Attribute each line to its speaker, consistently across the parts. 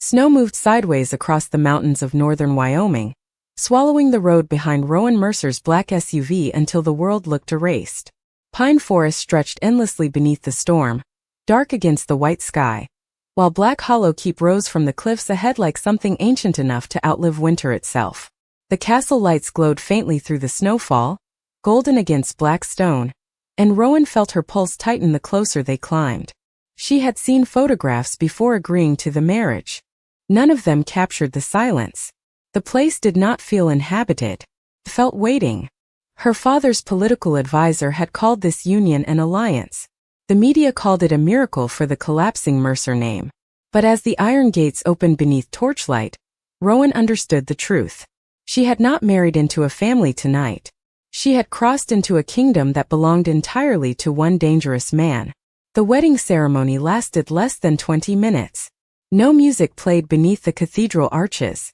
Speaker 1: Snow moved sideways across the mountains of northern Wyoming, swallowing the road behind Rowan Mercer's black SUV until the world looked erased. Pine forest stretched endlessly beneath the storm, dark against the white sky, while Black Hollow Keep rose from the cliffs ahead like something ancient enough to outlive winter itself. The castle lights glowed faintly through the snowfall, golden against black stone, and Rowan felt her pulse tighten the closer they climbed. She had seen photographs before agreeing to the marriage. None of them captured the silence. The place did not feel inhabited. It felt waiting. Her father's political advisor had called this union an alliance. The media called it a miracle for the collapsing Mercer name. But as the iron gates opened beneath torchlight, Rowan understood the truth. She had not married into a family tonight. She had crossed into a kingdom that belonged entirely to one dangerous man. The wedding ceremony lasted less than 20 minutes. No music played beneath the cathedral arches.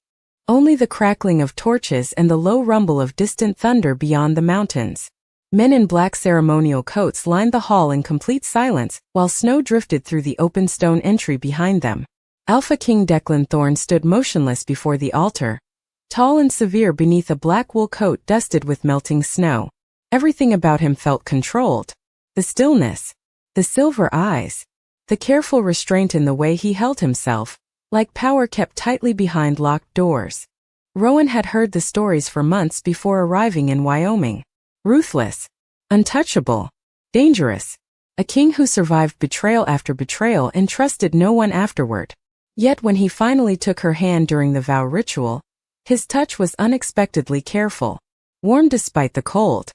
Speaker 1: Only the crackling of torches and the low rumble of distant thunder beyond the mountains. Men in black ceremonial coats lined the hall in complete silence, while snow drifted through the open stone entry behind them. Alpha King Declan Thorne stood motionless before the altar, tall and severe beneath a black wool coat dusted with melting snow. Everything about him felt controlled. The stillness, the silver eyes, the careful restraint in the way he held himself, like power kept tightly behind locked doors. Rowan had heard the stories for months before arriving in Wyoming. Ruthless, untouchable, dangerous. A king who survived betrayal after betrayal and trusted no one afterward. Yet when he finally took her hand during the vow ritual, his touch was unexpectedly careful, warm despite the cold.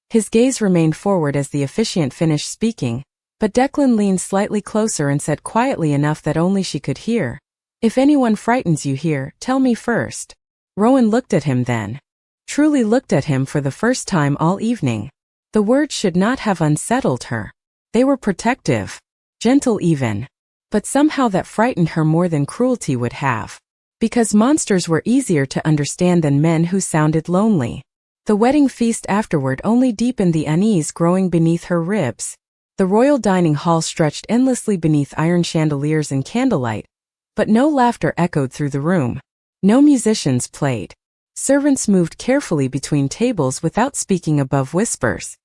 Speaker 1: His gaze remained forward as the officiant finished speaking, but Declan leaned slightly closer and said quietly enough that only she could hear, "If anyone frightens you here, tell me first." Rowan looked at him then. Truly looked at him for the first time all evening. The words should not have unsettled her. They were protective, gentle even. But somehow that frightened her more than cruelty would have. Because monsters were easier to understand than men who sounded lonely. The wedding feast afterward only deepened the unease growing beneath her ribs. The royal dining hall stretched endlessly beneath iron chandeliers and candlelight, but no laughter echoed through the room. No musicians played. Servants moved carefully between tables without speaking above whispers.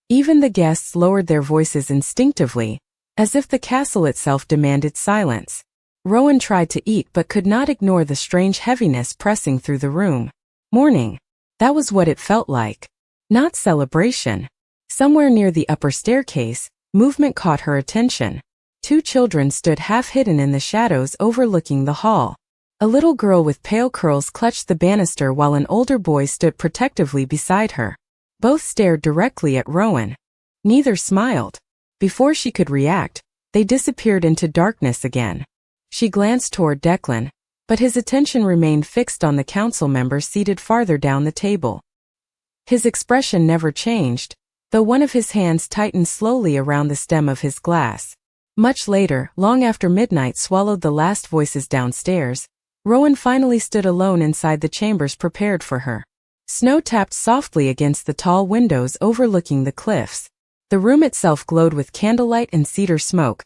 Speaker 1: Even the guests lowered their voices instinctively, as if the castle itself demanded silence. Rowan tried to eat but could not ignore the strange heaviness pressing through the room. Mourning. That was what it felt like. Not celebration. Somewhere near the upper staircase, movement caught her attention. Two children stood half-hidden in the shadows overlooking the hall. A little girl with pale curls clutched the banister while an older boy stood protectively beside her. Both stared directly at Rowan. Neither smiled. Before she could react, they disappeared into darkness again. She glanced toward Declan, but his attention remained fixed on the council member seated farther down the table. His expression never changed, though one of his hands tightened slowly around the stem of his glass. Much later, long after midnight swallowed the last voices downstairs, Rowan finally stood alone inside the chambers prepared for her. Snow tapped softly against the tall windows overlooking the cliffs. The room itself glowed with candlelight and cedar smoke,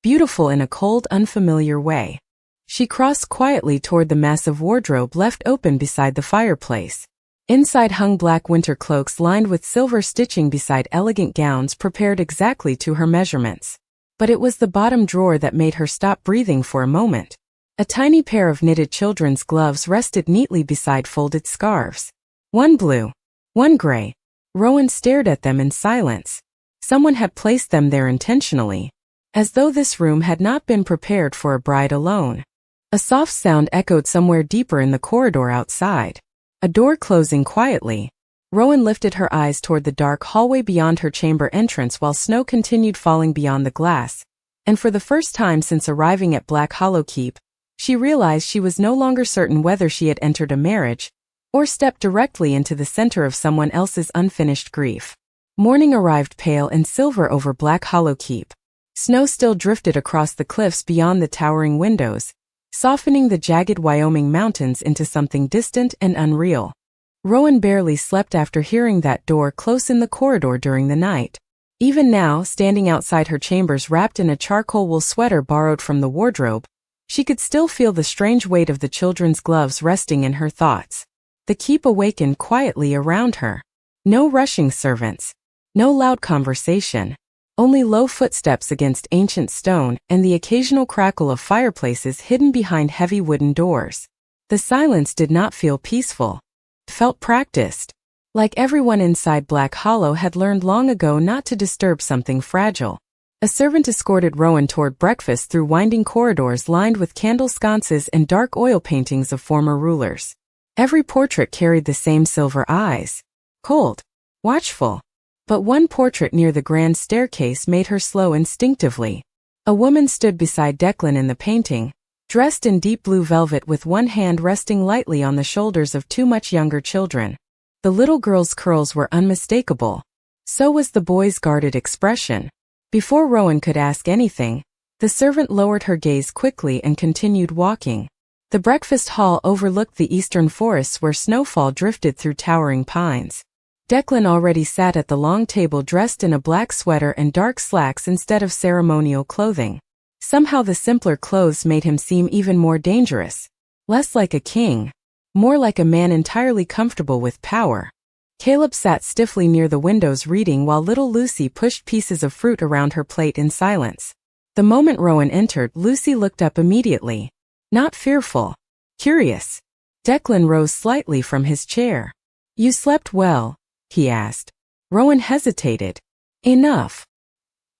Speaker 1: beautiful in a cold, unfamiliar way. She crossed quietly toward the massive wardrobe left open beside the fireplace. Inside hung black winter cloaks lined with silver stitching beside elegant gowns prepared exactly to her measurements. But it was the bottom drawer that made her stop breathing for a moment. A tiny pair of knitted children's gloves rested neatly beside folded scarves. One blue, one gray. Rowan stared at them in silence. Someone had placed them there intentionally, as though this room had not been prepared for a bride alone. A soft sound echoed somewhere deeper in the corridor outside. A door closing quietly. Rowan lifted her eyes toward the dark hallway beyond her chamber entrance while snow continued falling beyond the glass, and for the first time since arriving at Black Hollow Keep, she realized she was no longer certain whether she had entered a marriage, or stepped directly into the center of someone else's unfinished grief. Morning arrived pale and silver over Black Hollow Keep. Snow still drifted across the cliffs beyond the towering windows, softening the jagged Wyoming mountains into something distant and unreal. Rowan barely slept after hearing that door close in the corridor during the night. Even now, standing outside her chambers wrapped in a charcoal wool sweater borrowed from the wardrobe, She could still feel the strange weight of the children's gloves resting in her thoughts. The keep awakened quietly around her. No rushing servants. No loud conversation. Only low footsteps against ancient stone and the occasional crackle of fireplaces hidden behind heavy wooden doors. The silence did not feel peaceful. It felt practiced. Like everyone inside Black Hollow had learned long ago not to disturb something fragile. A servant escorted Rowan toward breakfast through winding corridors lined with candle sconces and dark oil paintings of former rulers. Every portrait carried the same silver eyes. Cold. Watchful. But one portrait near the grand staircase made her slow instinctively. A woman stood beside Declan in the painting, dressed in deep blue velvet with one hand resting lightly on the shoulders of two much younger children. The little girl's curls were unmistakable. So was the boy's guarded expression. Before Rowan could ask anything, the servant lowered her gaze quickly and continued walking. The breakfast hall overlooked the eastern forests where snowfall drifted through towering pines. Declan already sat at the long table dressed in a black sweater and dark slacks instead of ceremonial clothing. Somehow the simpler clothes made him seem even more dangerous. Less like a king. More like a man entirely comfortable with power. Caleb sat stiffly near the windows reading while little Lucy pushed pieces of fruit around her plate in silence. The moment Rowan entered, Lucy looked up immediately. Not fearful. Curious. Declan rose slightly from his chair. "You slept well?" he asked. Rowan hesitated. "Enough."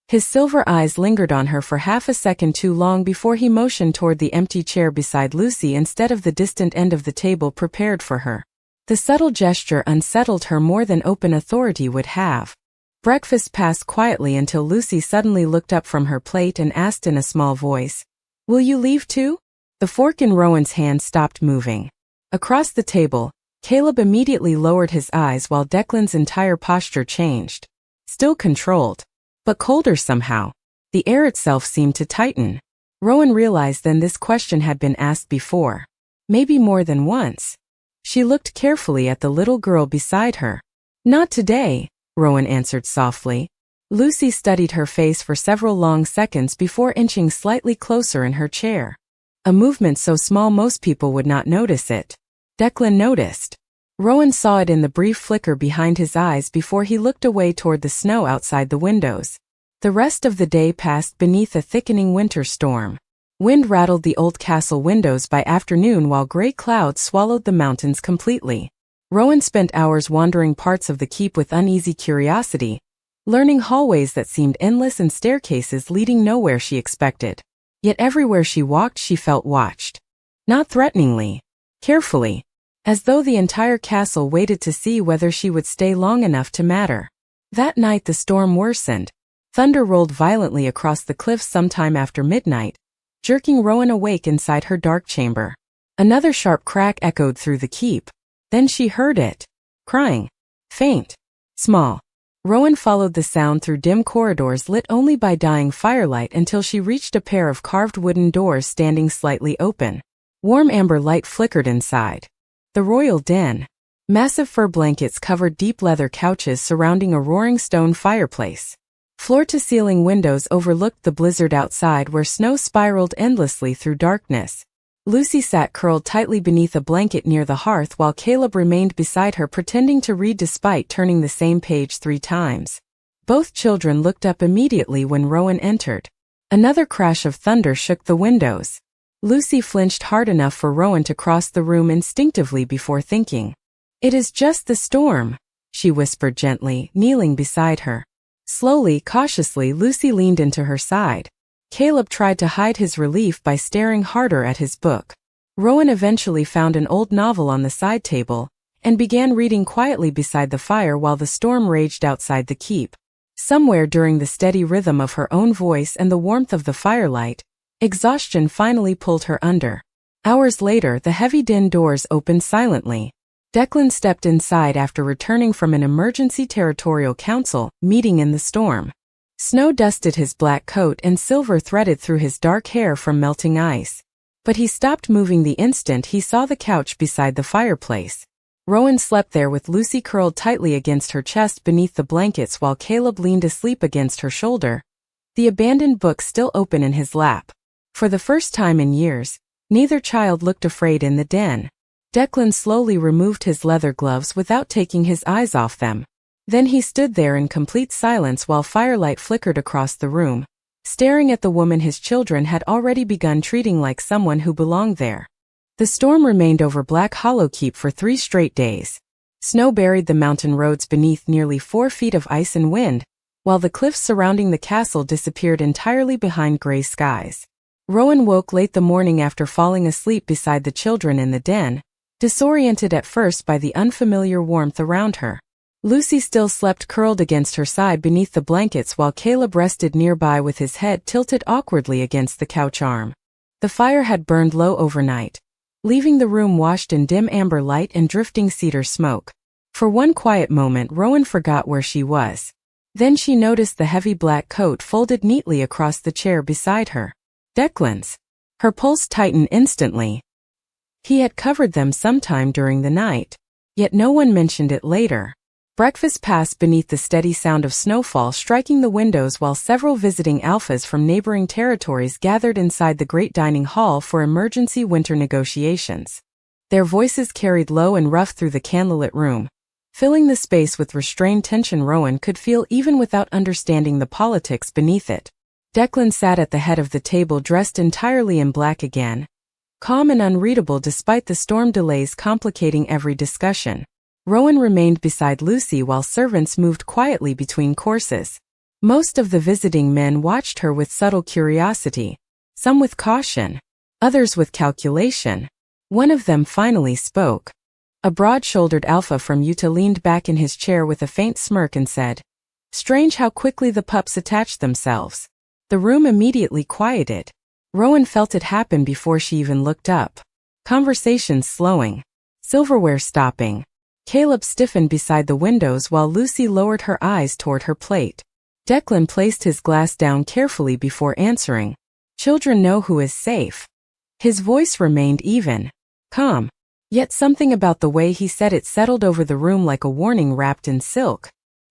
Speaker 1: His silver eyes lingered on her for half a second too long before he motioned toward the empty chair beside Lucy instead of the distant end of the table prepared for her. The subtle gesture unsettled her more than open authority would have. Breakfast passed quietly until Lucy suddenly looked up from her plate and asked in a small voice, "Will you leave too?" The fork in Rowan's hand stopped moving. Across the table, Caleb immediately lowered his eyes while Declan's entire posture changed. Still controlled, but colder somehow. The air itself seemed to tighten. Rowan realized then this question had been asked before. Maybe more than once. She looked carefully at the little girl beside her. "Not today," Rowan answered softly. Lucy studied her face for several long seconds before inching slightly closer in her chair. A movement so small most people would not notice it. Declan noticed. Rowan saw it in the brief flicker behind his eyes before he looked away toward the snow outside the windows. The rest of the day passed beneath a thickening winter storm. Wind rattled the old castle windows by afternoon while gray clouds swallowed the mountains completely. Rowan spent hours wandering parts of the keep with uneasy curiosity, learning hallways that seemed endless and staircases leading nowhere she expected. Yet everywhere she walked she felt watched. Not threateningly. Carefully. As though the entire castle waited to see whether she would stay long enough to matter. That night the storm worsened. Thunder rolled violently across the cliffs sometime after midnight, jerking Rowan awake inside her dark chamber. Another sharp crack echoed through the keep. Then she heard it. Crying. Faint. Small. Rowan followed the sound through dim corridors lit only by dying firelight until she reached a pair of carved wooden doors standing slightly open. Warm amber light flickered inside. The royal den. Massive fur blankets covered deep leather couches surrounding a roaring stone fireplace. Floor-to-ceiling windows overlooked the blizzard outside where snow spiraled endlessly through darkness. Lucy sat curled tightly beneath a blanket near the hearth while Caleb remained beside her pretending to read despite turning the same page 3 times. Both children looked up immediately when Rowan entered. Another crash of thunder shook the windows. Lucy flinched hard enough for Rowan to cross the room instinctively before thinking. "It is just the storm," she whispered gently, kneeling beside her. Slowly, cautiously, Lucy leaned into her side. Caleb tried to hide his relief by staring harder at his book. Rowan eventually found an old novel on the side table and began reading quietly beside the fire while the storm raged outside the keep. Somewhere during the steady rhythm of her own voice and the warmth of the firelight, exhaustion finally pulled her under. Hours later, the heavy den doors opened silently. Declan stepped inside after returning from an emergency territorial council meeting in the storm. Snow dusted his black coat and silver threaded through his dark hair from melting ice. But he stopped moving the instant he saw the couch beside the fireplace. Rowan slept there with Lucy curled tightly against her chest beneath the blankets while Caleb leaned asleep against her shoulder, the abandoned book still open in his lap. For the first time in years, neither child looked afraid in the den. Declan slowly removed his leather gloves without taking his eyes off them. Then he stood there in complete silence while firelight flickered across the room, staring at the woman his children had already begun treating like someone who belonged there. The storm remained over Black Hollow Keep for 3 straight days. Snow buried the mountain roads beneath nearly 4 feet of ice and wind, while the cliffs surrounding the castle disappeared entirely behind gray skies. Rowan woke late the morning after falling asleep beside the children in the den, disoriented at first by the unfamiliar warmth around her. Lucy still slept curled against her side beneath the blankets while Caleb rested nearby with his head tilted awkwardly against the couch arm. The fire had burned low overnight, leaving the room washed in dim amber light and drifting cedar smoke. For one quiet moment Rowan forgot where she was. Then she noticed the heavy black coat folded neatly across the chair beside her. Declan's. Her pulse tightened instantly. He had covered them sometime during the night, yet no one mentioned it later. Breakfast passed beneath the steady sound of snowfall striking the windows while several visiting alphas from neighboring territories gathered inside the great dining hall for emergency winter negotiations. Their voices carried low and rough through the candlelit room, filling the space with restrained tension Rowan could feel even without understanding the politics beneath it. Declan sat at the head of the table dressed entirely in black again, calm and unreadable despite the storm delays complicating every discussion. Rowan remained beside Lucy while servants moved quietly between courses. Most of the visiting men watched her with subtle curiosity, some with caution, others with calculation. One of them finally spoke. A broad-shouldered alpha from Utah leaned back in his chair with a faint smirk and said, "Strange how quickly the pups attach themselves." The room immediately quieted. Rowan felt it happen before she even looked up. Conversations slowing. Silverware stopping. Caleb stiffened beside the windows while Lucy lowered her eyes toward her plate. Declan placed his glass down carefully before answering. "Children know who is safe." His voice remained even, calm. Yet something about the way he said it settled over the room like a warning wrapped in silk.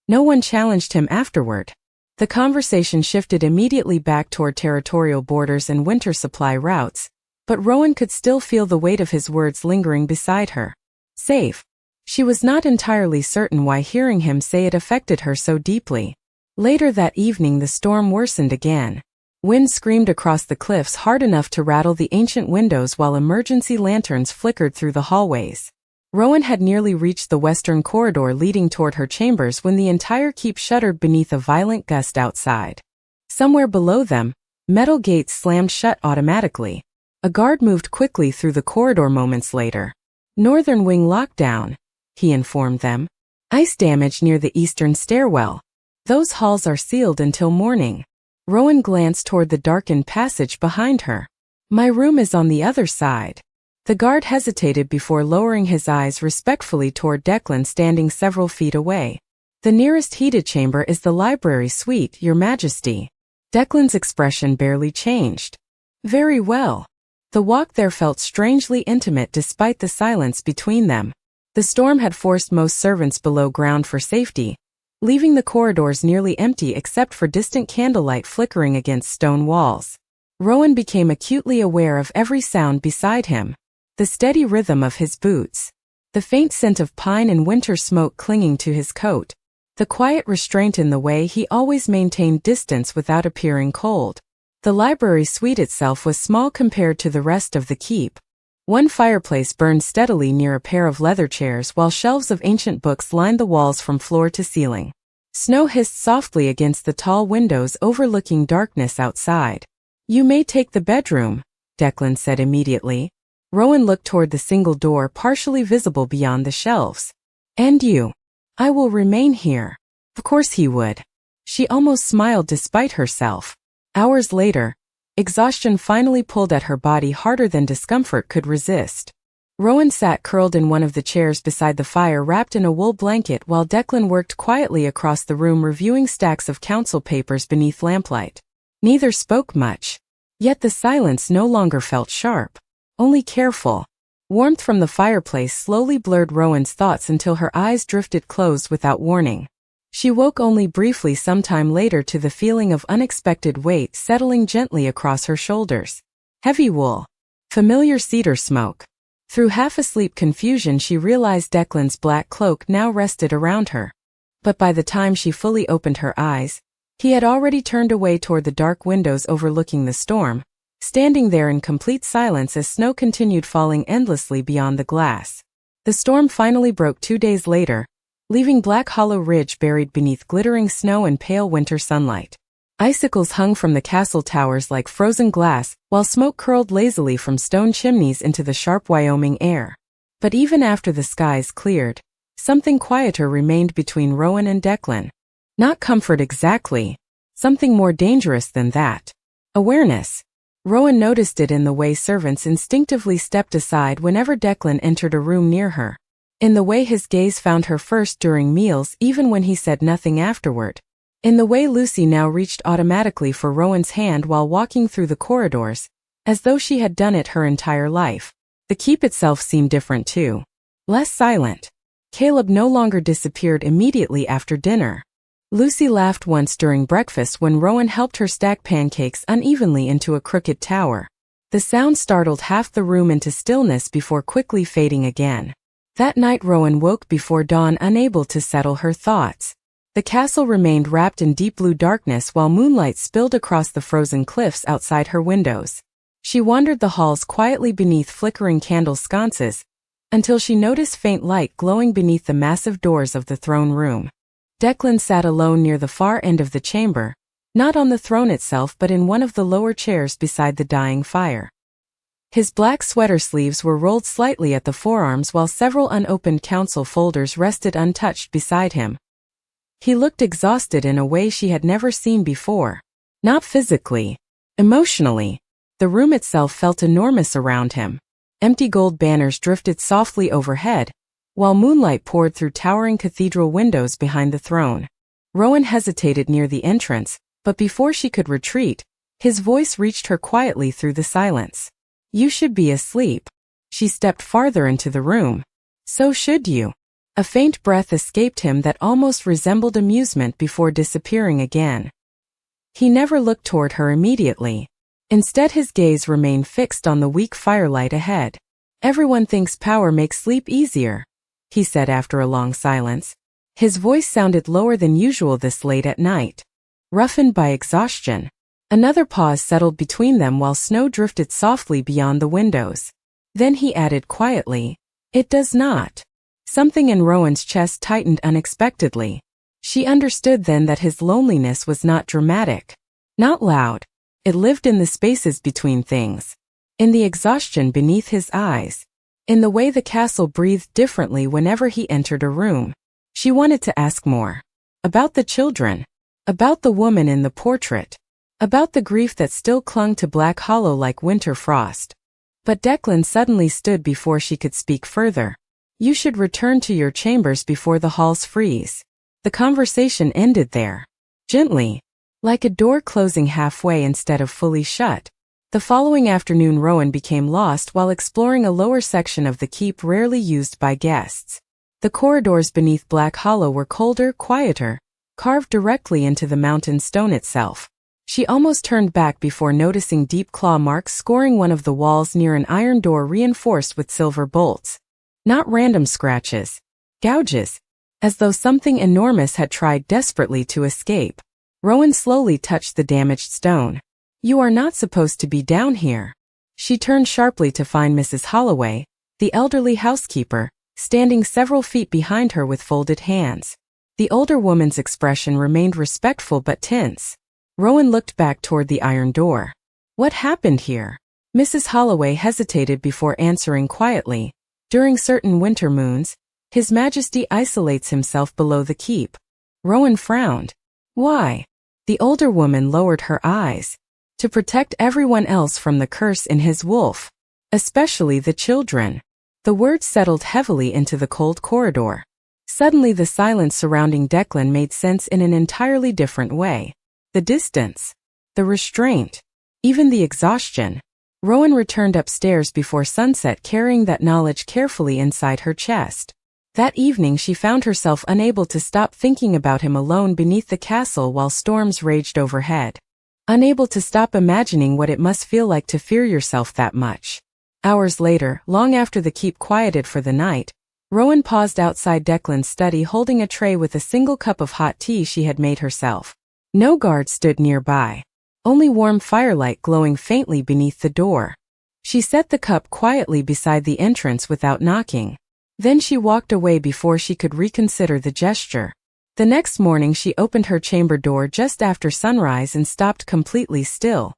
Speaker 1: No one challenged him afterward. The conversation shifted immediately back toward territorial borders and winter supply routes, but Rowan could still feel the weight of his words lingering beside her. Safe. She was not entirely certain why hearing him say it affected her so deeply. Later that evening the storm worsened again. Wind screamed across the cliffs hard enough to rattle the ancient windows while emergency lanterns flickered through the hallways. Rowan had nearly reached the western corridor leading toward her chambers when the entire keep shuddered beneath a violent gust outside. Somewhere below them, metal gates slammed shut automatically. A guard moved quickly through the corridor moments later. "Northern wing lockdown," he informed them. "Ice damage near the eastern stairwell. Those halls are sealed until morning." Rowan glanced toward the darkened passage behind her. "My room is on the other side." The guard hesitated before lowering his eyes respectfully toward Declan standing several feet away. "The nearest heated chamber is the library suite, Your Majesty." Declan's expression barely changed. "Very well." The walk there felt strangely intimate despite the silence between them. The storm had forced most servants below ground for safety, leaving the corridors nearly empty except for distant candlelight flickering against stone walls. Rowan became acutely aware of every sound beside him. The steady rhythm of his boots, the faint scent of pine and winter smoke clinging to his coat, the quiet restraint in the way he always maintained distance without appearing cold. The library suite itself was small compared to the rest of the keep. One fireplace burned steadily near a pair of leather chairs while shelves of ancient books lined the walls from floor to ceiling. Snow hissed softly against the tall windows overlooking darkness outside. "You may take the bedroom," Declan said immediately. Rowan looked toward the single door partially visible beyond the shelves. "And you?" "I will remain here." Of course he would. She almost smiled despite herself. Hours later, exhaustion finally pulled at her body harder than discomfort could resist. Rowan sat curled in one of the chairs beside the fire wrapped in a wool blanket while Declan worked quietly across the room reviewing stacks of council papers beneath lamplight. Neither spoke much. Yet the silence no longer felt sharp, only careful. Warmth from the fireplace slowly blurred Rowan's thoughts until her eyes drifted closed without warning. She woke only briefly sometime later to the feeling of unexpected weight settling gently across her shoulders. Heavy wool. Familiar cedar smoke. Through half-asleep confusion she realized Declan's black cloak now rested around her. But by the time she fully opened her eyes, he had already turned away toward the dark windows overlooking the storm, standing there in complete silence as snow continued falling endlessly beyond the glass. The storm finally broke 2 days later, leaving Black Hollow Ridge buried beneath glittering snow and pale winter sunlight. Icicles hung from the castle towers like frozen glass, while smoke curled lazily from stone chimneys into the sharp Wyoming air. But even after the skies cleared, something quieter remained between Rowan and Declan. Not comfort exactly. Something more dangerous than that. Awareness. Rowan noticed it in the way servants instinctively stepped aside whenever Declan entered a room near her. In the way his gaze found her first during meals even when he said nothing afterward. In the way Lucy now reached automatically for Rowan's hand while walking through the corridors, as though she had done it her entire life. The keep itself seemed different too. Less silent. Caleb no longer disappeared immediately after dinner. Lucy laughed once during breakfast when Rowan helped her stack pancakes unevenly into a crooked tower. The sound startled half the room into stillness before quickly fading again. That night Rowan woke before dawn, unable to settle her thoughts. The castle remained wrapped in deep blue darkness while moonlight spilled across the frozen cliffs outside her windows. She wandered the halls quietly beneath flickering candle sconces, until she noticed faint light glowing beneath the massive doors of the throne room. Declan sat alone near the far end of the chamber, not on the throne itself but in one of the lower chairs beside the dying fire. His black sweater sleeves were rolled slightly at the forearms while several unopened council folders rested untouched beside him. He looked exhausted in a way she had never seen before. Not physically. Emotionally. The room itself felt enormous around him. Empty gold banners drifted softly overhead, while moonlight poured through towering cathedral windows behind the throne. Rowan hesitated near the entrance, but before she could retreat, his voice reached her quietly through the silence. You should be asleep. She stepped farther into the room. So should you. A faint breath escaped him that almost resembled amusement before disappearing again. He never looked toward her immediately. Instead his gaze remained fixed on the weak firelight ahead. Everyone thinks power makes sleep easier, he said after a long silence. His voice sounded lower than usual this late at night. Roughened by exhaustion. Another pause settled between them while snow drifted softly beyond the windows. Then he added quietly, It does not. Something in Rowan's chest tightened unexpectedly. She understood then that his loneliness was not dramatic. Not loud. It lived in the spaces between things. In the exhaustion beneath his eyes. In the way the castle breathed differently whenever he entered a room. She wanted to ask more. About the children. About the woman in the portrait. About the grief that still clung to Black Hollow like winter frost. But Declan suddenly stood before she could speak further. You should return to your chambers before the halls freeze. The conversation ended there. Gently. Like a door closing halfway instead of fully shut. The following afternoon Rowan became lost while exploring a lower section of the keep rarely used by guests. The corridors beneath Black Hollow were colder, quieter, carved directly into the mountain stone itself. She almost turned back before noticing deep claw marks scoring one of the walls near an iron door reinforced with silver bolts. Not random scratches. Gouges. As though something enormous had tried desperately to escape. Rowan slowly touched the damaged stone. You are not supposed to be down here. She turned sharply to find Mrs. Holloway, the elderly housekeeper, standing several feet behind her with folded hands. The older woman's expression remained respectful but tense. Rowan looked back toward the iron door. What happened here? Mrs. Holloway hesitated before answering quietly. During certain winter moons, His Majesty isolates himself below the keep. Rowan frowned. Why? The older woman lowered her eyes. To protect everyone else from the curse in his wolf. Especially the children. The words settled heavily into the cold corridor. Suddenly the silence surrounding Declan made sense in an entirely different way. The distance. The restraint. Even the exhaustion. Rowan returned upstairs before sunset carrying that knowledge carefully inside her chest. That evening she found herself unable to stop thinking about him alone beneath the castle while storms raged overhead. unable to stop imagining what it must feel like to fear yourself that much. Hours later, long after the keep quieted for the night, Rowan paused outside Declan's study holding a tray with a single cup of hot tea she had made herself. No guard stood nearby. Only warm firelight glowing faintly beneath the door. She set the cup quietly beside the entrance without knocking. Then she walked away before she could reconsider the gesture. The next morning she opened her chamber door just after sunrise and stopped completely still.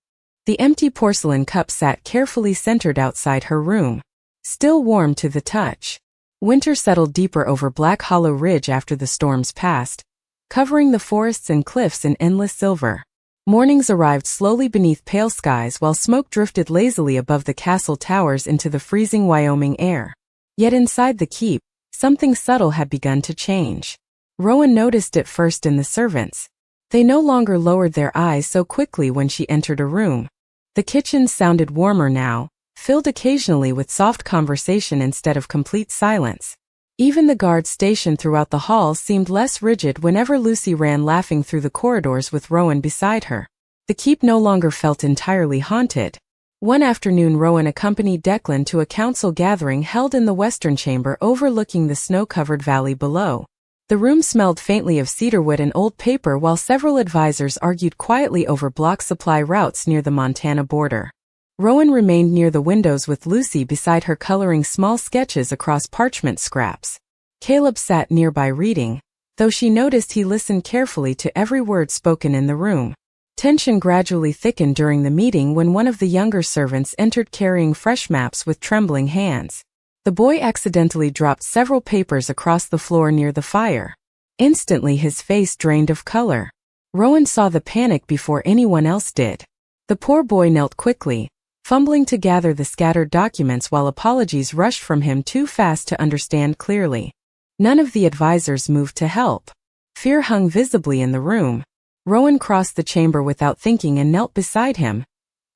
Speaker 1: The empty porcelain cup sat carefully centered outside her room, still warm to the touch. Winter settled deeper over Black Hollow Ridge after the storms passed, covering the forests and cliffs in endless silver. Mornings arrived slowly beneath pale skies while smoke drifted lazily above the castle towers into the freezing Wyoming air. Yet inside the keep, something subtle had begun to change. Rowan noticed it first in the servants. They no longer lowered their eyes so quickly when she entered a room. The kitchen sounded warmer now, filled occasionally with soft conversation instead of complete silence. Even the guards stationed throughout the halls seemed less rigid whenever Lucy ran laughing through the corridors with Rowan beside her. The keep no longer felt entirely haunted. One afternoon Rowan accompanied Declan to a council gathering held in the western chamber overlooking the snow-covered valley below. The room smelled faintly of cedarwood and old paper while several advisors argued quietly over block supply routes near the Montana border. Rowan remained near the windows with Lucy beside her coloring small sketches across parchment scraps. Caleb sat nearby reading, though she noticed he listened carefully to every word spoken in the room. Tension gradually thickened during the meeting when one of the younger servants entered carrying fresh maps with trembling hands. The boy accidentally dropped several papers across the floor near the fire. Instantly his face drained of color. Rowan saw the panic before anyone else did. The poor boy knelt quickly, fumbling to gather the scattered documents while apologies rushed from him too fast to understand clearly. None of the advisors moved to help. Fear hung visibly in the room. Rowan crossed the chamber without thinking and knelt beside him,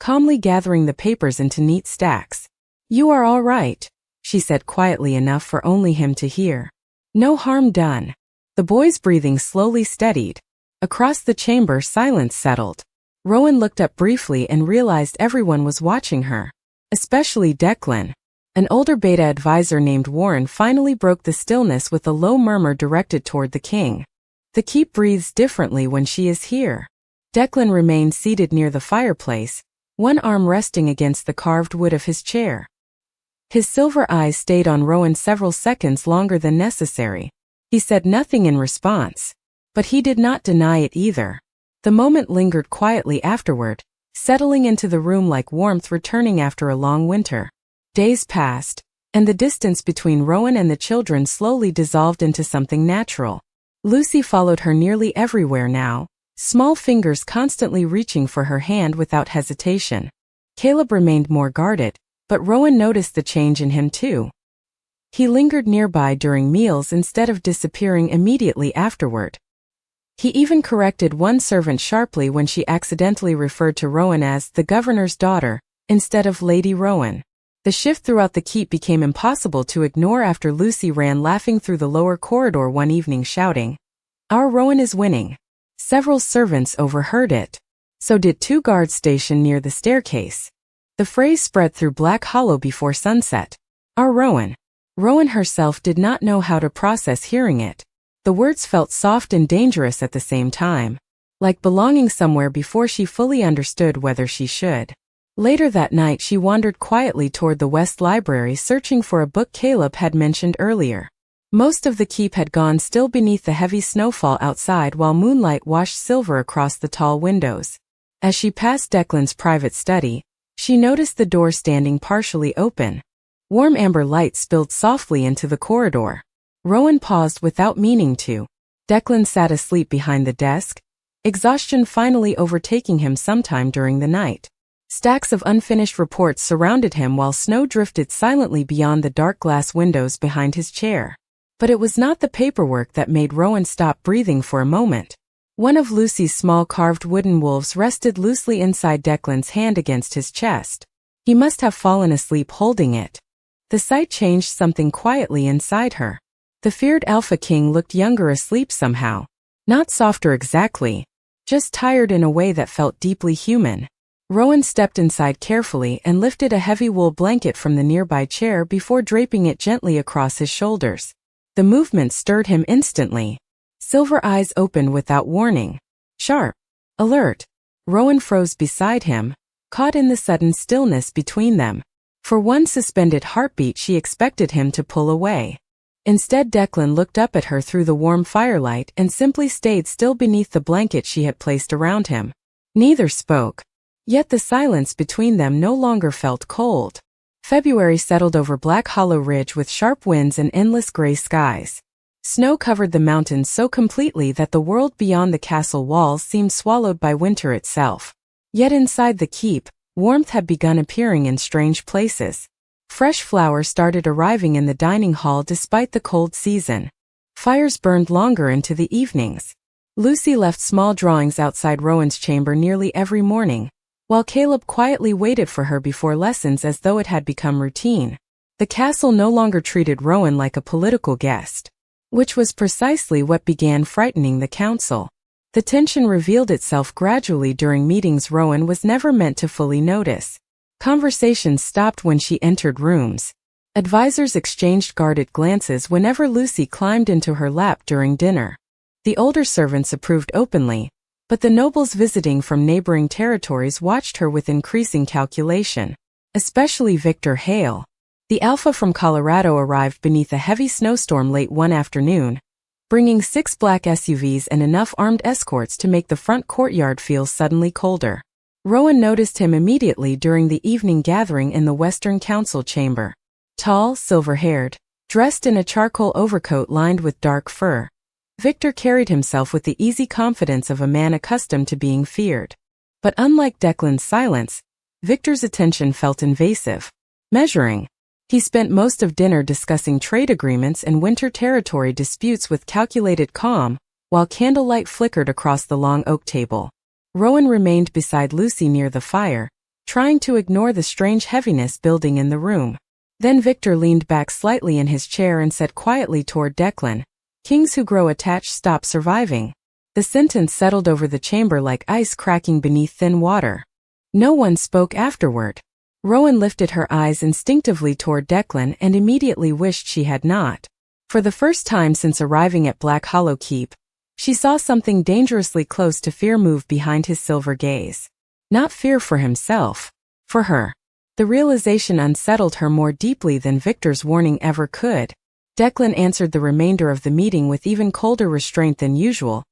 Speaker 1: calmly gathering the papers into neat stacks. "You are all right," she said quietly enough for only him to hear. "No harm done." The boy's breathing slowly steadied. Across the chamber silence settled. Rowan looked up briefly and realized everyone was watching her, especially Declan. An older beta advisor named Warren finally broke the stillness with a low murmur directed toward the king. "The keep breathes differently when she is here." Declan remained seated near the fireplace, one arm resting against the carved wood of his chair. His silver eyes stayed on Rowan several seconds longer than necessary. He said nothing in response, but he did not deny it either. The moment lingered quietly afterward, settling into the room like warmth returning after a long winter. Days passed, and the distance between Rowan and the children slowly dissolved into something natural. Lucy followed her nearly everywhere now, small fingers constantly reaching for her hand without hesitation. Caleb remained more guarded, but Rowan noticed the change in him too. He lingered nearby during meals instead of disappearing immediately afterward. He even corrected one servant sharply when she accidentally referred to Rowan as the governor's daughter, instead of Lady Rowan. The shift throughout the keep became impossible to ignore after Lucy ran laughing through the lower corridor one evening shouting, "Our Rowan is winning." Several servants overheard it. So did two guards stationed near the staircase. The phrase spread through Black Hollow before sunset. "Our Rowan." Rowan herself did not know how to process hearing it. The words felt soft and dangerous at the same time, like belonging somewhere before she fully understood whether she should. Later that night she wandered quietly toward the West Library searching for a book Caleb had mentioned earlier. Most of the keep had gone still beneath the heavy snowfall outside while moonlight washed silver across the tall windows. As she passed Declan's private study, she noticed the door standing partially open. Warm amber light spilled softly into the corridor. Rowan paused without meaning to. Declan sat asleep behind the desk, exhaustion finally overtaking him sometime during the night. Stacks of unfinished reports surrounded him while snow drifted silently beyond the dark glass windows behind his chair. But it was not the paperwork that made Rowan stop breathing for a moment. One of Lucy's small carved wooden wolves rested loosely inside Declan's hand against his chest. He must have fallen asleep holding it. The sight changed something quietly inside her. The feared Alpha King looked younger asleep somehow. Not softer exactly, just tired in a way that felt deeply human. Rowan stepped inside carefully and lifted a heavy wool blanket from the nearby chair before draping it gently across his shoulders. The movement stirred him instantly. Silver eyes opened without warning. Sharp. Alert. Rowan froze beside him, caught in the sudden stillness between them. For one suspended heartbeat she expected him to pull away. Instead Declan looked up at her through the warm firelight and simply stayed still beneath the blanket she had placed around him. Neither spoke. Yet the silence between them no longer felt cold. February settled over Black Hollow Ridge with sharp winds and endless gray skies. Snow covered the mountains so completely that the world beyond the castle walls seemed swallowed by winter itself. Yet inside the keep, warmth had begun appearing in strange places. Fresh flowers started arriving in the dining hall despite the cold season. Fires burned longer into the evenings. Lucy left small drawings outside Rowan's chamber nearly every morning, while Caleb quietly waited for her before lessons as though it had become routine. The castle no longer treated Rowan like a political guest, which was precisely what began frightening the council. The tension revealed itself gradually during meetings Rowan was never meant to fully notice. Conversations stopped when she entered rooms. Advisors exchanged guarded glances whenever Lucy climbed into her lap during dinner. The older servants approved openly, but the nobles visiting from neighboring territories watched her with increasing calculation. Especially Victor Hale. The Alpha from Colorado arrived beneath a heavy snowstorm late one afternoon, bringing 6 black SUVs and enough armed escorts to make the front courtyard feel suddenly colder. Rowan noticed him immediately during the evening gathering in the Western Council chamber. Tall, silver-haired, dressed in a charcoal overcoat lined with dark fur, Victor carried himself with the easy confidence of a man accustomed to being feared. But unlike Declan's silence, Victor's attention felt invasive, measuring. He spent most of dinner discussing trade agreements and winter territory disputes with calculated calm, while candlelight flickered across the long oak table. Rowan remained beside Lucy near the fire, trying to ignore the strange heaviness building in the room. Then Victor leaned back slightly in his chair and said quietly toward Declan, "Kings who grow attached stop surviving." The sentence settled over the chamber like ice cracking beneath thin water. No one spoke afterward. Rowan lifted her eyes instinctively toward Declan and immediately wished she had not. For the first time since arriving at Black Hollow Keep, she saw something dangerously close to fear move behind his silver gaze. Not fear for himself, for her. The realization unsettled her more deeply than Victor's warning ever could. Declan answered the remainder of the meeting with even colder restraint than usual,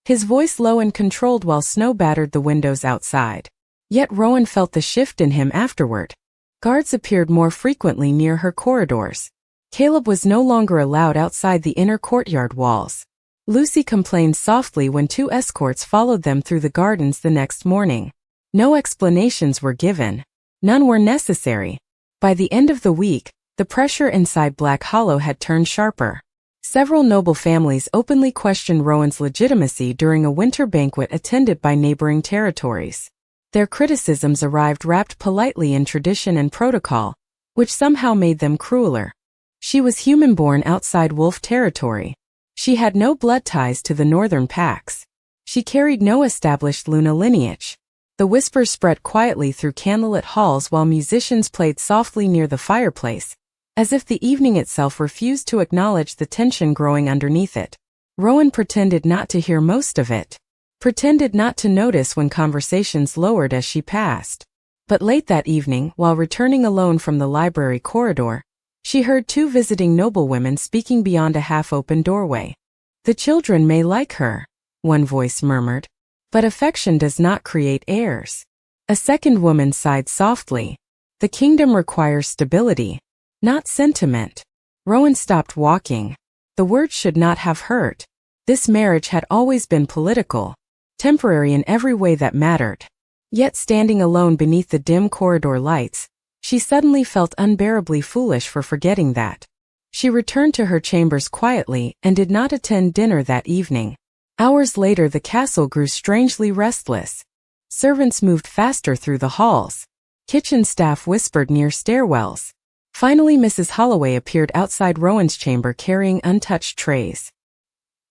Speaker 1: his voice low and controlled while snow battered the windows outside. Yet Rowan felt the shift in him afterward. Guards appeared more frequently near her corridors. Caleb was no longer allowed outside the inner courtyard walls. Lucy complained softly when 2 escorts followed them through the gardens the next morning. No explanations were given. None were necessary. By the end of the week, the pressure inside Black Hollow had turned sharper. Several noble families openly questioned Rowan's legitimacy during a winter banquet attended by neighboring territories. Their criticisms arrived wrapped politely in tradition and protocol, which somehow made them crueler. She was human-born outside wolf territory. She had no blood ties to the northern packs. She carried no established Luna lineage. The whispers spread quietly through candlelit halls while musicians played softly near the fireplace, as if the evening itself refused to acknowledge the tension growing underneath it. Rowan pretended not to hear most of it. Pretended not to notice when conversations lowered as she passed. But late that evening, while returning alone from the library corridor, she heard 2 visiting noblewomen speaking beyond a half-open doorway. "The children may like her," one voice murmured, "but affection does not create heirs." A second woman sighed softly. "The kingdom requires stability, not sentiment." Rowan stopped walking. The words should not have hurt. This marriage had always been political. Temporary in every way that mattered. Yet standing alone beneath the dim corridor lights, she suddenly felt unbearably foolish for forgetting that. She returned to her chambers quietly and did not attend dinner that evening. Hours later the castle grew strangely restless. Servants moved faster through the halls. Kitchen staff whispered near stairwells. Finally Mrs. Holloway appeared outside Rowan's chamber carrying untouched trays.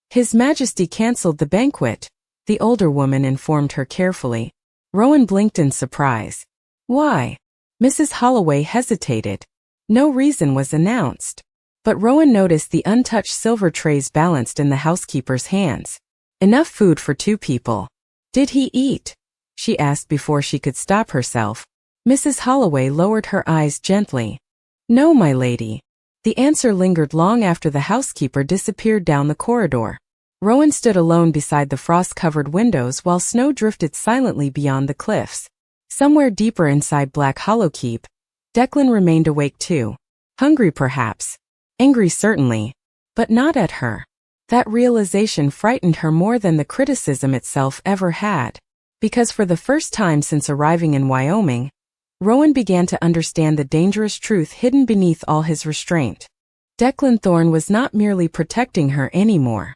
Speaker 1: "His Majesty cancelled the banquet," the older woman informed her carefully. Rowan blinked in surprise. Why? Mrs. Holloway hesitated. No reason was announced. But Rowan noticed the untouched silver trays balanced in the housekeeper's hands. Enough food for 2 people. Did he eat? She asked before she could stop herself. Mrs. Holloway lowered her eyes gently. No, my lady. The answer lingered long after the housekeeper disappeared down the corridor. Rowan stood alone beside the frost-covered windows while snow drifted silently beyond the cliffs. Somewhere deeper inside Black Hollow Keep, Declan remained awake too. Hungry perhaps. Angry certainly. But not at her. That realization frightened her more than the criticism itself ever had. Because for the first time since arriving in Wyoming, Rowan began to understand the dangerous truth hidden beneath all his restraint. Declan Thorne was not merely protecting her anymore.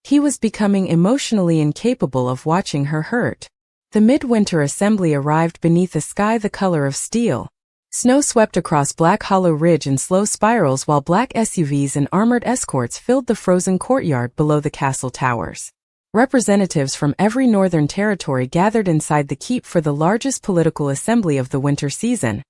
Speaker 1: He was becoming emotionally incapable of watching her hurt. The midwinter assembly arrived beneath a sky the color of steel. Snow swept across Black Hollow Ridge in slow spirals while black SUVs and armored escorts filled the frozen courtyard below the castle towers. Representatives from every northern territory gathered inside the keep for the largest political assembly of the winter season,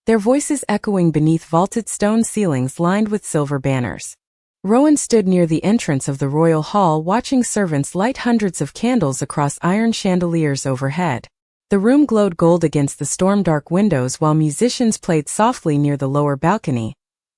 Speaker 1: their voices echoing beneath vaulted stone ceilings lined with silver banners. Rowan stood near the entrance of the royal hall watching servants light hundreds of candles across iron chandeliers overhead. The room glowed gold against the storm-dark windows while musicians played softly near the lower balcony,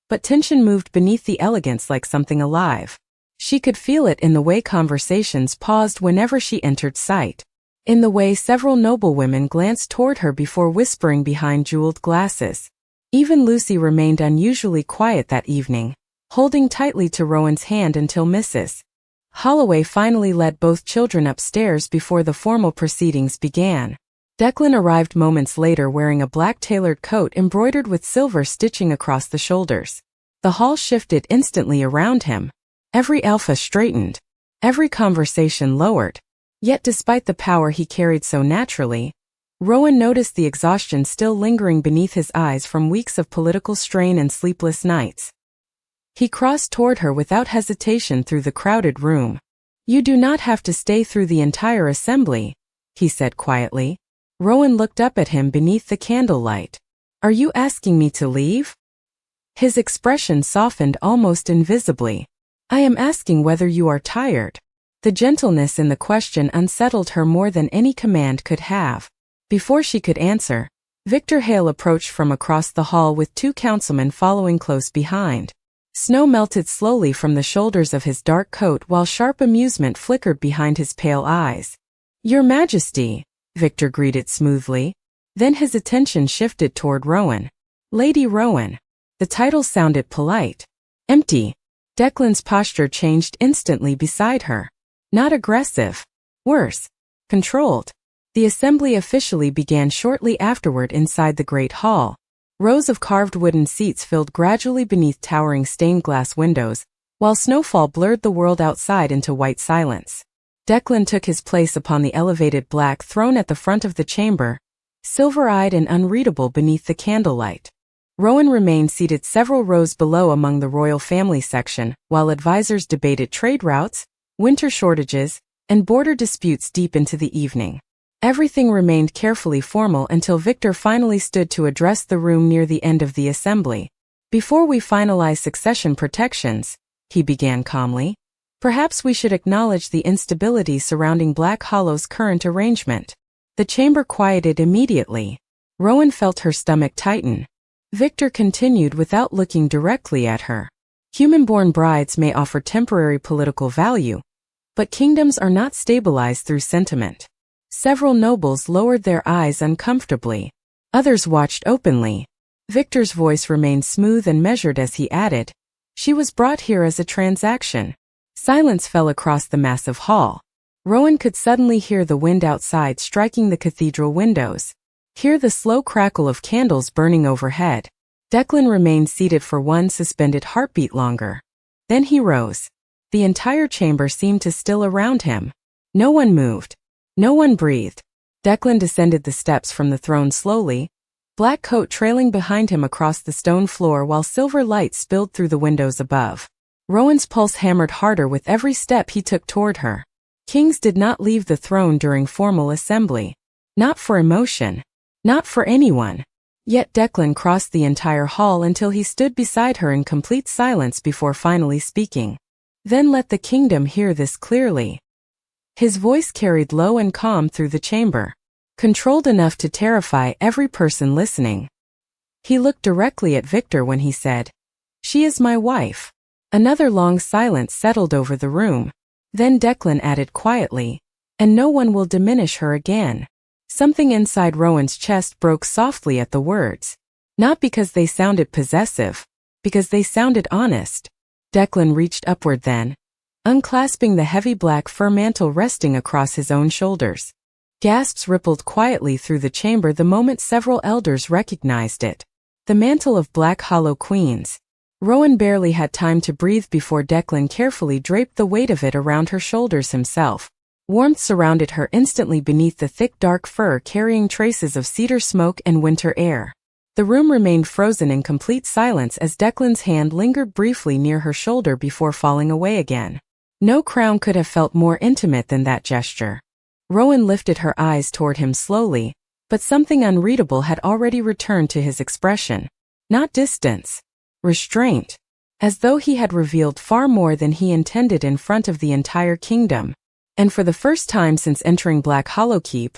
Speaker 1: but tension moved beneath the elegance like something alive. She could feel it in the way conversations paused whenever she entered sight, in the way several noblewomen glanced toward her before whispering behind jeweled glasses. Even Lucy remained unusually quiet that evening, holding tightly to Rowan's hand until Mrs. Holloway finally led both children upstairs before the formal proceedings began. Declan arrived moments later wearing a black tailored coat embroidered with silver stitching across the shoulders. The hall shifted instantly around him. Every alpha straightened. Every conversation lowered. Yet despite the power he carried so naturally, Rowan noticed the exhaustion still lingering beneath his eyes from weeks of political strain and sleepless nights. He crossed toward her without hesitation through the crowded room. You do not have to stay through the entire assembly, he said quietly. Rowan looked up at him beneath the candlelight. Are you asking me to leave? His expression softened almost invisibly. I am asking whether you are tired. The gentleness in the question unsettled her more than any command could have. Before she could answer, Victor Hale approached from across the hall with 2 councilmen following close behind. Snow melted slowly from the shoulders of his dark coat while sharp amusement flickered behind his pale eyes. Your Majesty, Victor greeted smoothly. Then his attention shifted toward Rowan. Lady Rowan. The title sounded polite. Empty. Declan's posture changed instantly beside her. Not aggressive. Worse. Controlled. The assembly officially began shortly afterward inside the great hall. Rows of carved wooden seats filled gradually beneath towering stained glass windows, while snowfall blurred the world outside into white silence. Declan took his place upon the elevated black throne at the front of the chamber, silver-eyed and unreadable beneath the candlelight. Rowan remained seated several rows below among the royal family section, while advisors debated trade routes, winter shortages, and border disputes deep into the evening. Everything remained carefully formal until Victor finally stood to address the room near the end of the assembly. Before we finalize succession protections, he began calmly, perhaps we should acknowledge the instability surrounding Black Hollow's current arrangement. The chamber quieted immediately. Rowan felt her stomach tighten. Victor continued without looking directly at her. Human-born brides may offer temporary political value, but kingdoms are not stabilized through sentiment. Several nobles lowered their eyes uncomfortably. Others watched openly. Victor's voice remained smooth and measured as he added, she was brought here as a transaction. Silence fell across the massive hall. Rowan could suddenly hear the wind outside striking the cathedral windows. Hear the slow crackle of candles burning overhead. Declan remained seated for one suspended heartbeat longer. Then he rose. The entire chamber seemed to still around him. No one moved. No one breathed. Declan descended the steps from the throne slowly, black coat trailing behind him across the stone floor while silver light spilled through the windows above. Rowan's pulse hammered harder with every step he took toward her. Kings did not leave the throne during formal assembly. Not for emotion. Not for anyone. Yet Declan crossed the entire hall until he stood beside her in complete silence before finally speaking. Then let the kingdom hear this clearly. His voice carried low and calm through the chamber, controlled enough to terrify every person listening. He looked directly at Victor when he said, "She is my wife." Another long silence settled over the room. Then Declan added quietly, "And no one will diminish her again." Something inside Rowan's chest broke softly at the words. Not because they sounded possessive, because they sounded honest. Declan reached upward then, unclasping the heavy black fur mantle resting across his own shoulders. Gasps rippled quietly through the chamber the moment several elders recognized it. The mantle of black hollow queens. Rowan barely had time to breathe before Declan carefully draped the weight of it around her shoulders himself. Warmth surrounded her instantly beneath the thick dark fur carrying traces of cedar smoke and winter air. The room remained frozen in complete silence as Declan's hand lingered briefly near her shoulder before falling away again. No crown could have felt more intimate than that gesture. Rowan lifted her eyes toward him slowly, but something unreadable had already returned to his expression. Not distance. Restraint. As though he had revealed far more than he intended in front of the entire kingdom. And for the first time since entering Black Hollow Keep,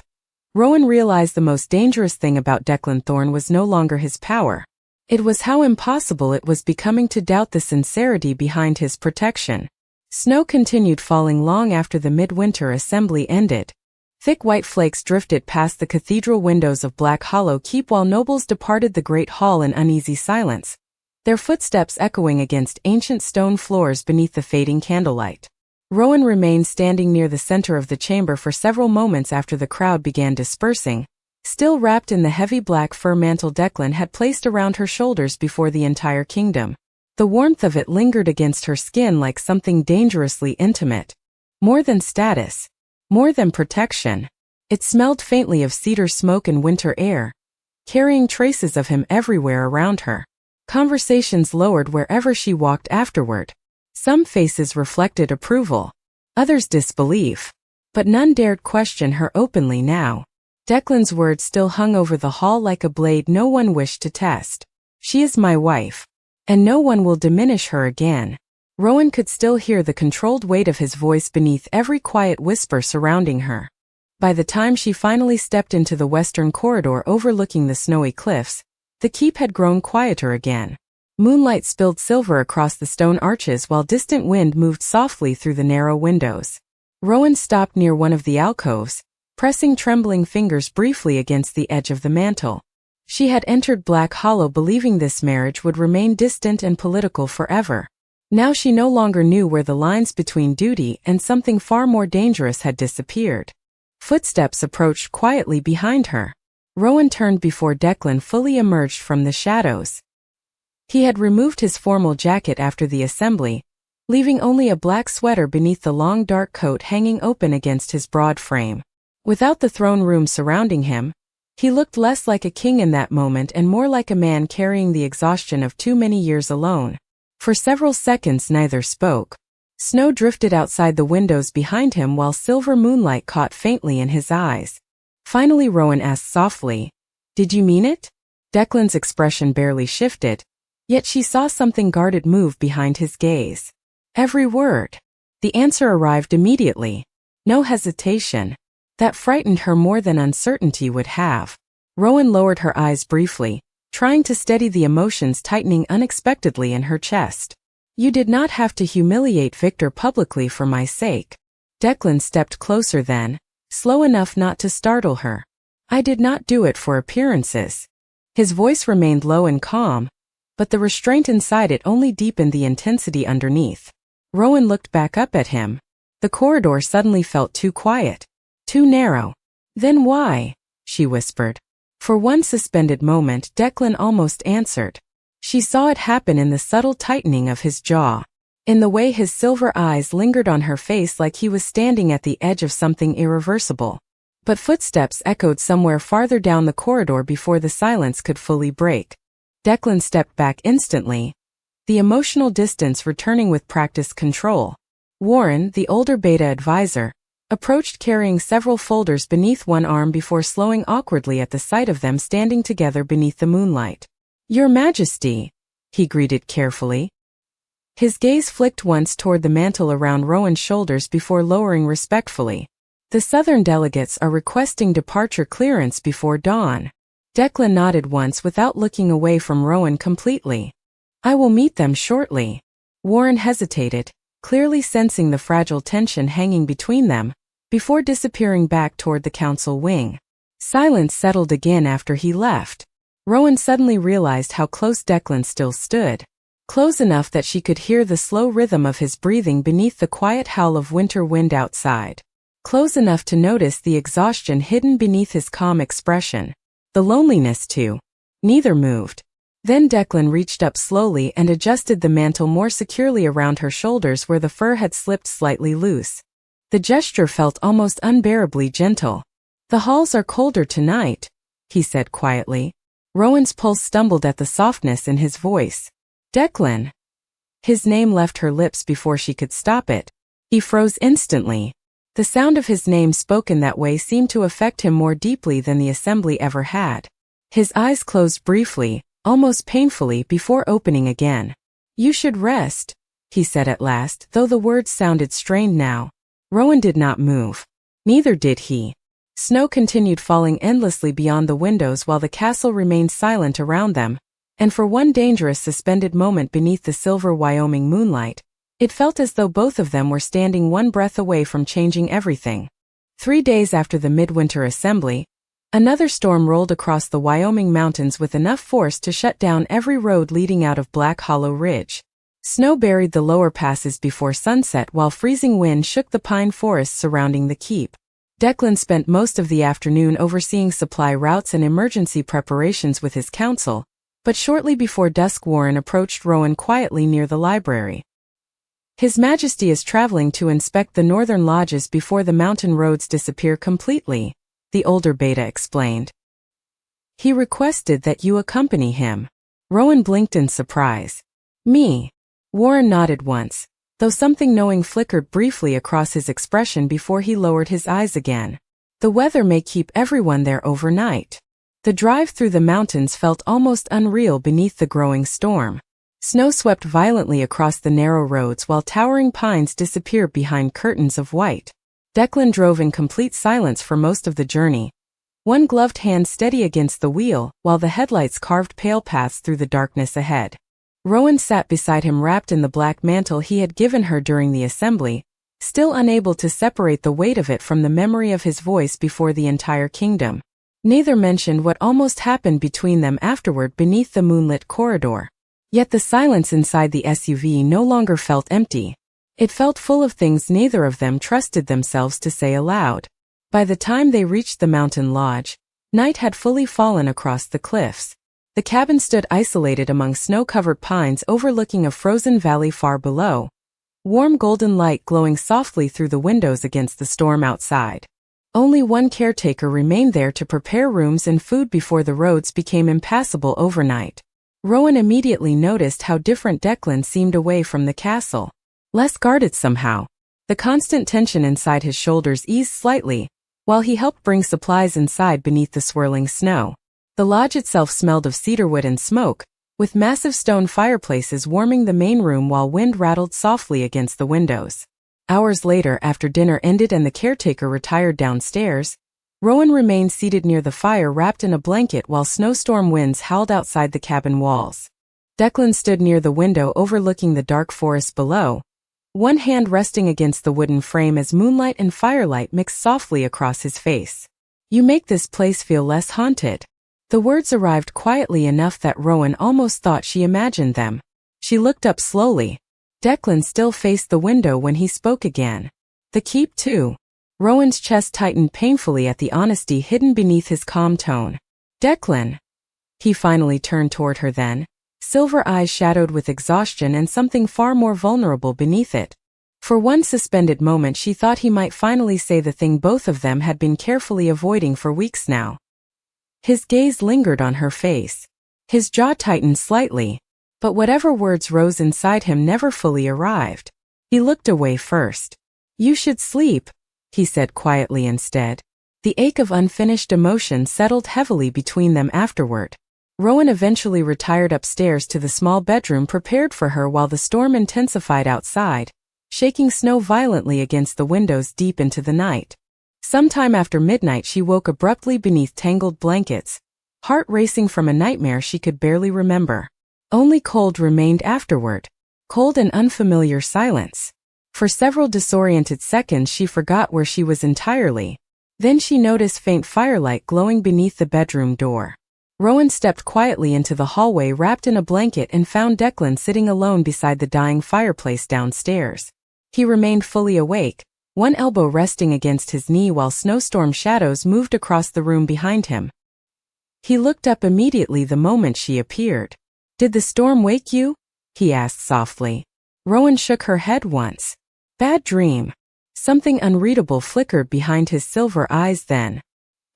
Speaker 1: Rowan realized the most dangerous thing about Declan Thorne was no longer his power. It was how impossible it was becoming to doubt the sincerity behind his protection. Snow continued falling long after the midwinter assembly ended. Thick white flakes drifted past the cathedral windows of Black Hollow Keep while nobles departed the great hall in uneasy silence, their footsteps echoing against ancient stone floors beneath the fading candlelight. Rowan remained standing near the center of the chamber for several moments after the crowd began dispersing, still wrapped in the heavy black fur mantle Declan had placed around her shoulders before the entire kingdom. The warmth of it lingered against her skin like something dangerously intimate. More than status. More than protection. It smelled faintly of cedar smoke and winter air, carrying traces of him everywhere around her. Conversations lowered wherever she walked afterward. Some faces reflected approval, others disbelief, but none dared question her openly now. Declan's words still hung over the hall like a blade no one wished to test. "She is my wife, and no one will diminish her again." Rowan could still hear the controlled weight of his voice beneath every quiet whisper surrounding her. By the time she finally stepped into the western corridor overlooking the snowy cliffs, the keep had grown quieter again. Moonlight spilled silver across the stone arches while distant wind moved softly through the narrow windows. Rowan stopped near one of the alcoves, pressing trembling fingers briefly against the edge of the mantle. She had entered Black Hollow believing this marriage would remain distant and political forever. Now she no longer knew where the lines between duty and something far more dangerous had disappeared. Footsteps approached quietly behind her. Rowan turned before Declan fully emerged from the shadows. He had removed his formal jacket after the assembly, leaving only a black sweater beneath the long dark coat hanging open against his broad frame. Without the throne room surrounding him, he looked less like a king in that moment and more like a man carrying the exhaustion of too many years alone. For several seconds neither spoke. Snow drifted outside the windows behind him while silver moonlight caught faintly in his eyes. Finally Rowan asked softly, "Did you mean it?" Declan's expression barely shifted, yet she saw something guarded move behind his gaze. Every word. The answer arrived immediately. No hesitation. That frightened her more than uncertainty would have. Rowan lowered her eyes briefly, trying to steady the emotions tightening unexpectedly in her chest. "You did not have to humiliate Victor publicly for my sake." Declan stepped closer then, slow enough not to startle her. "I did not do it for appearances." His voice remained low and calm, but the restraint inside it only deepened the intensity underneath. Rowan looked back up at him. The corridor suddenly felt too quiet, too narrow. "Then why?" she whispered. For one suspended moment Declan almost answered. She saw it happen in the subtle tightening of his jaw, in the way his silver eyes lingered on her face like he was standing at the edge of something irreversible. But footsteps echoed somewhere farther down the corridor before the silence could fully break. Declan stepped back instantly, the emotional distance returning with practiced control. Warren, the older beta advisor, approached carrying several folders beneath one arm before slowing awkwardly at the sight of them standing together beneath the moonlight. "Your Majesty," he greeted carefully. His gaze flicked once toward the mantle around Rowan's shoulders before lowering respectfully. "The southern delegates are requesting departure clearance before dawn." Declan nodded once without looking away from Rowan completely. "I will meet them shortly." Warren hesitated, clearly sensing the fragile tension hanging between them, before disappearing back toward the council wing. Silence settled again after he left. Rowan suddenly realized how close Declan still stood. Close enough that she could hear the slow rhythm of his breathing beneath the quiet howl of winter wind outside. Close enough to notice the exhaustion hidden beneath his calm expression. The loneliness too. Neither moved. Then Declan reached up slowly and adjusted the mantle more securely around her shoulders where the fur had slipped slightly loose. The gesture felt almost unbearably gentle. "The halls are colder tonight," he said quietly. Rowan's pulse stumbled at the softness in his voice. "Declan." His name left her lips before she could stop it. He froze instantly. The sound of his name spoken that way seemed to affect him more deeply than the assembly ever had. His eyes closed briefly, almost painfully, before opening again. "You should rest," he said at last, though the words sounded strained now. Rowan did not move. Neither did he. Snow continued falling endlessly beyond the windows while the castle remained silent around them, and for one dangerous suspended moment beneath the silver Wyoming moonlight, it felt as though both of them were standing one breath away from changing everything. 3 days after the midwinter assembly, another storm rolled across the Wyoming mountains with enough force to shut down every road leading out of Black Hollow Ridge. Snow buried the lower passes before sunset while freezing wind shook the pine forests surrounding the keep. Declan spent most of the afternoon overseeing supply routes and emergency preparations with his council, but shortly before dusk Warren approached Rowan quietly near the library. "His Majesty is traveling to inspect the northern lodges before the mountain roads disappear completely," the older Beta explained. "He requested that you accompany him." Rowan blinked in surprise. "Me?" Warren nodded once, though something knowing flickered briefly across his expression before he lowered his eyes again. "The weather may keep everyone there overnight." The drive through the mountains felt almost unreal beneath the growing storm. Snow swept violently across the narrow roads while towering pines disappeared behind curtains of white. Declan drove in complete silence for most of the journey, one gloved hand steady against the wheel while the headlights carved pale paths through the darkness ahead. Rowan sat beside him wrapped in the black mantle he had given her during the assembly, still unable to separate the weight of it from the memory of his voice before the entire kingdom. Neither mentioned what almost happened between them afterward beneath the moonlit corridor. Yet the silence inside the SUV no longer felt empty. It felt full of things neither of them trusted themselves to say aloud. By the time they reached the mountain lodge, night had fully fallen across the cliffs. The cabin stood isolated among snow-covered pines overlooking a frozen valley far below, warm golden light glowing softly through the windows against the storm outside. Only one caretaker remained there to prepare rooms and food before the roads became impassable overnight. Rowan immediately noticed how different Declan seemed away from the castle. Less guarded somehow. The constant tension inside his shoulders eased slightly, while he helped bring supplies inside beneath the swirling snow. The lodge itself smelled of cedarwood and smoke, with massive stone fireplaces warming the main room while wind rattled softly against the windows. Hours later, after dinner ended and the caretaker retired downstairs, Rowan remained seated near the fire wrapped in a blanket while snowstorm winds howled outside the cabin walls. Declan stood near the window overlooking the dark forest below, one hand resting against the wooden frame as moonlight and firelight mixed softly across his face. "You make this place feel less haunted." The words arrived quietly enough that Rowan almost thought she imagined them. She looked up slowly. Declan still faced the window when he spoke again. "The keep too." Rowan's chest tightened painfully at the honesty hidden beneath his calm tone. "Declan." He finally turned toward her then, silver eyes shadowed with exhaustion and something far more vulnerable beneath it. For one suspended moment she thought he might finally say the thing both of them had been carefully avoiding for weeks now. His gaze lingered on her face. His jaw tightened slightly, but whatever words rose inside him never fully arrived. He looked away first. "You should sleep," he said quietly instead. The ache of unfinished emotion settled heavily between them afterward. Rowan eventually retired upstairs to the small bedroom prepared for her while the storm intensified outside, shaking snow violently against the windows deep into the night. Sometime after midnight she woke abruptly beneath tangled blankets, heart racing from a nightmare she could barely remember. Only cold remained afterward. Cold and unfamiliar silence. For several disoriented seconds she forgot where she was entirely. Then she noticed faint firelight glowing beneath the bedroom door. Rowan stepped quietly into the hallway wrapped in a blanket and found Declan sitting alone beside the dying fireplace downstairs. He remained fully awake, one elbow resting against his knee while snowstorm shadows moved across the room behind him. He looked up immediately the moment she appeared. "Did the storm wake you?" he asked softly. Rowan shook her head once. "Bad dream." Something unreadable flickered behind his silver eyes then.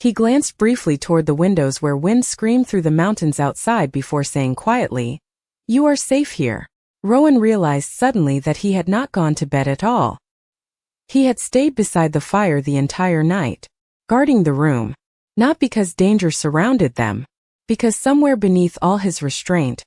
Speaker 1: He glanced briefly toward the windows where wind screamed through the mountains outside before saying quietly, "You are safe here." Rowan realized suddenly that he had not gone to bed at all. He had stayed beside the fire the entire night, guarding the room, not because danger surrounded them, because somewhere beneath all his restraint,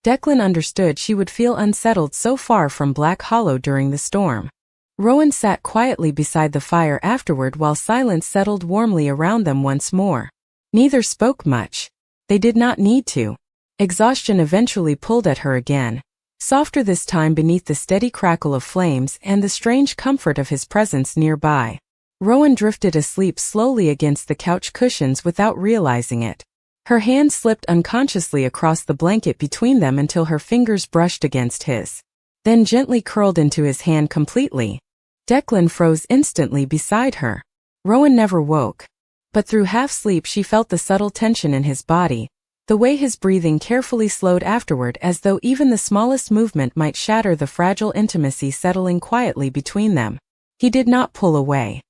Speaker 1: Declan understood she would feel unsettled so far from Black Hollow during the storm. Rowan sat quietly beside the fire afterward while silence settled warmly around them once more. Neither spoke much. They did not need to. Exhaustion eventually pulled at her again, softer this time beneath the steady crackle of flames and the strange comfort of his presence nearby. Rowan drifted asleep slowly against the couch cushions without realizing it. Her hand slipped unconsciously across the blanket between them until her fingers brushed against his, then gently curled into his hand completely. Declan froze instantly beside her. Rowan never woke. But through half-sleep she felt the subtle tension in his body, the way his breathing carefully slowed afterward as though even the smallest movement might shatter the fragile intimacy settling quietly between them. He did not pull away.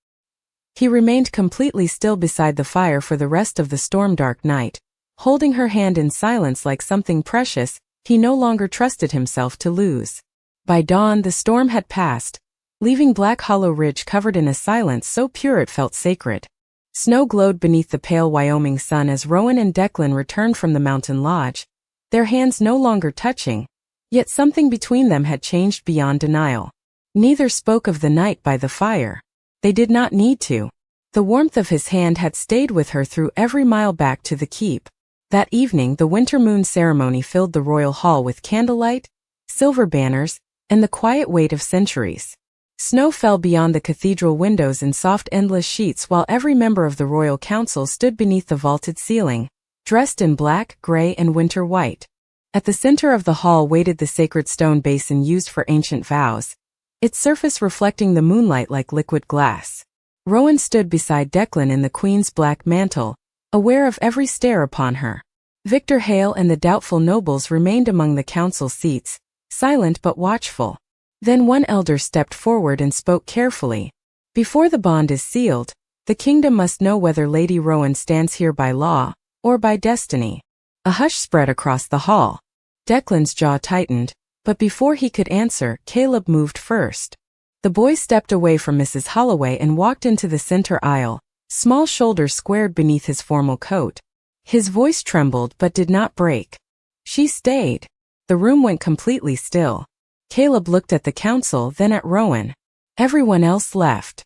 Speaker 1: He remained completely still beside the fire for the rest of the storm-dark night, holding her hand in silence like something precious he no longer trusted himself to lose. By dawn the storm had passed, leaving Black Hollow Ridge covered in a silence so pure it felt sacred. Snow glowed beneath the pale Wyoming sun as Rowan and Declan returned from the mountain lodge, their hands no longer touching, yet something between them had changed beyond denial. Neither spoke of the night by the fire. They did not need to. The warmth of his hand had stayed with her through every mile back to the keep. That evening the winter moon ceremony filled the royal hall with candlelight, silver banners, and the quiet weight of centuries. Snow fell beyond the cathedral windows in soft endless sheets while every member of the royal council stood beneath the vaulted ceiling, dressed in black, gray, and winter white. At the center of the hall waited the sacred stone basin used for ancient vows, its surface reflecting the moonlight like liquid glass. Rowan stood beside Declan in the queen's black mantle, aware of every stare upon her. Victor Hale and the doubtful nobles remained among the council seats, silent but watchful. Then one elder stepped forward and spoke carefully. "Before the bond is sealed, the kingdom must know whether Lady Rowan stands here by law, or by destiny." A hush spread across the hall. Declan's jaw tightened, but before he could answer, Caleb moved first. The boy stepped away from Mrs. Holloway and walked into the center aisle, small shoulders squared beneath his formal coat. His voice trembled but did not break. She stayed. The room went completely still. Caleb looked at the council, then at Rowan. Everyone else left.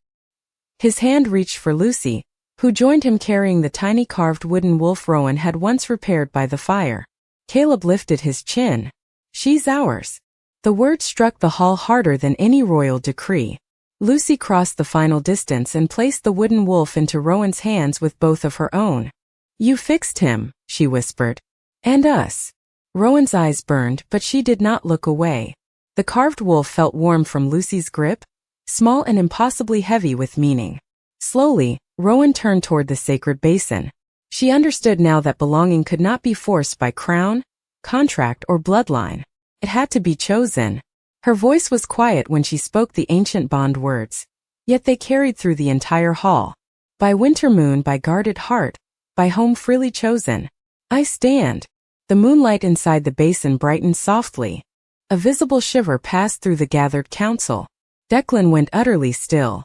Speaker 1: His hand reached for Lucy, who joined him carrying the tiny carved wooden wolf Rowan had once repaired by the fire. Caleb lifted his chin. "She's ours." The word struck the hall harder than any royal decree. Lucy crossed the final distance and placed the wooden wolf into Rowan's hands with both of her own. "You fixed him," she whispered. "And us." Rowan's eyes burned, but she did not look away. The carved wolf felt warm from Lucy's grip, small and impossibly heavy with meaning. Slowly, Rowan turned toward the sacred basin. She understood now that belonging could not be forced by crown, contract, or bloodline. It had to be chosen. Her voice was quiet when she spoke the ancient bond words, yet they carried through the entire hall. "By winter moon, by guarded heart, by home freely chosen, I stand." The moonlight inside the basin brightened softly. A visible shiver passed through the gathered council. Declan went utterly still.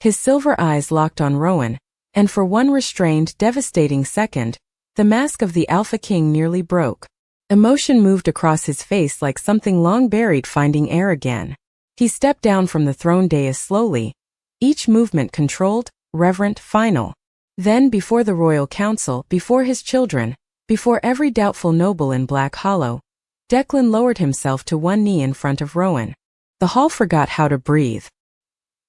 Speaker 1: His silver eyes locked on Rowan, and for one restrained, devastating second, the mask of the Alpha King nearly broke. Emotion moved across his face like something long buried finding air again. He stepped down from the throne dais slowly, each movement controlled, reverent, final. Then, before the royal council, before his children, before every doubtful noble in Black Hollow, Declan lowered himself to one knee in front of Rowan. The hall forgot how to breathe.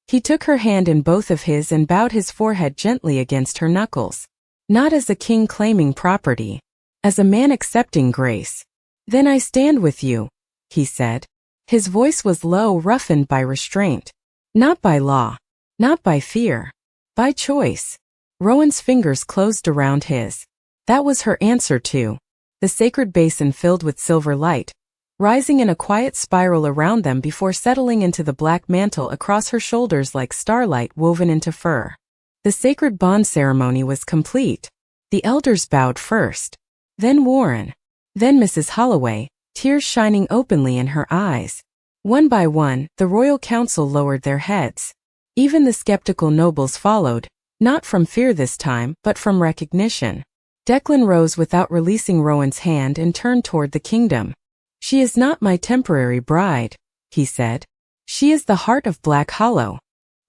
Speaker 1: He took her hand in both of his and bowed his forehead gently against her knuckles. Not as a king claiming property, as a man accepting grace. "Then I stand with you," he said. His voice was low, roughened by restraint. Not by law, not by fear, by choice. Rowan's fingers closed around his. That was her answer too. The sacred basin filled with silver light, rising in a quiet spiral around them before settling into the black mantle across her shoulders like starlight woven into fur. The sacred bond ceremony was complete. The elders bowed first, then Warren, then Mrs. Holloway, tears shining openly in her eyes. One by one, the royal council lowered their heads. Even the skeptical nobles followed, not from fear this time, but from recognition. Declan rose without releasing Rowan's hand and turned toward the kingdom. "She is not my temporary bride," he said. "She is the heart of Black Hollow."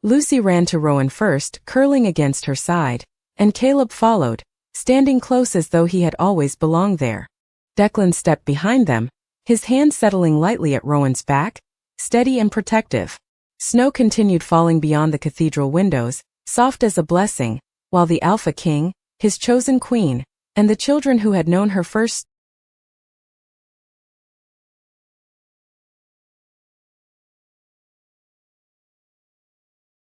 Speaker 1: Lucy ran to Rowan first, curling against her side, and Caleb followed, standing close as though he had always belonged there. Declan stepped behind them, his hand settling lightly at Rowan's back, steady and protective. Snow continued falling beyond the cathedral windows, soft as a blessing, while the Alpha King, his chosen queen, and the children who had known her first